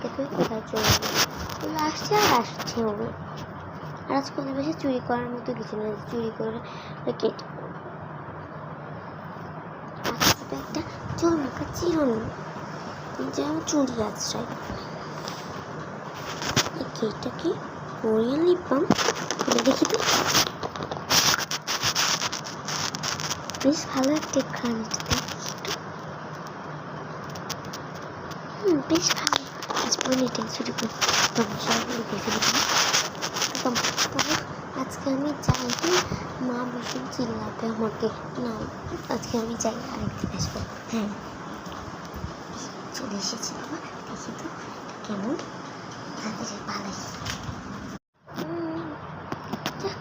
আমাকে তুই কোথায় চলে গেলি, বলে আসছে আর আসছে ওগুলো। আর আজ কোনো বেশি চুরি করার মতো কিছু না, চুরি করে কেটে আজকে একটা চমকা চিরুনি যেমন চুরি আশ্রয়। এই কেকটা কি কোরিয়ান লিপ বাম? দেখি তো, বেশ ভালো একটা ঘ্রাণ, বেশ ভালো। আজ পনিরটা চুরি করে সবগুলো দেখে দিলাম। তবে আজকে আমি যাই, মা ভীষণ চিল্লাবে আমাকে। না, আজকে আমি যাই, আরেকদিন আসবো। হ্যাঁ, চলে এসেছি বাবা, দেখি তো কেমন তাড়াতাড়ি পালাই।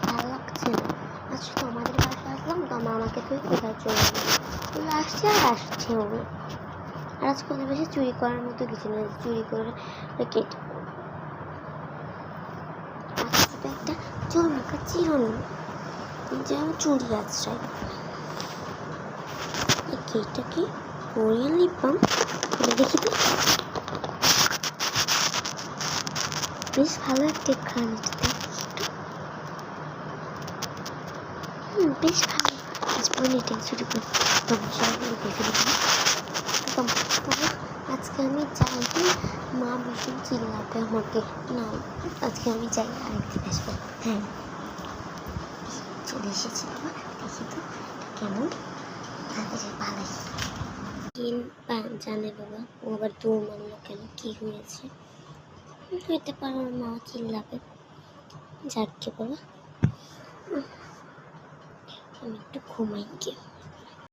ভালো লাগছে না, আজ তো আমাদের বাসায় আসলাম তো মা আমাকে তুই কোথায় চলে গেলি, বলে আসছে আর আসছে ওগুলো। আর আজ কোনো বেশি চুরি করার মতো কিছু না, চুরি করে কেটে আজকে একটা চমকা চিরুনি যেমন চুরি আশ্রয়। এই কেকটা কি কোরিয়ান লিপ বাম? দেখি তো, বেশ ভালো একটা ঘ্রাণ, বেশ ভালো। আজ পনিরটা চুরি করে সবগুলো দেখে দিলাম। তবে আজকে আমি যাই, মা ভীষণ চিল্লাবে আমাকে। না, আজকে আমি যাই, আরেকদিন আসবো। হ্যাঁ, চলে এসেছি বাবা, দেখি তো কেমন তাড়াতাড়ি পালাই। জানে বাবা, ও আবার দৌড় মারলো কেন, কি হয়েছে? হইতে পারে ওর মা চিল্লাবে। যাক গে বাবা, আমি একটু ঘুমাই গিয়ে।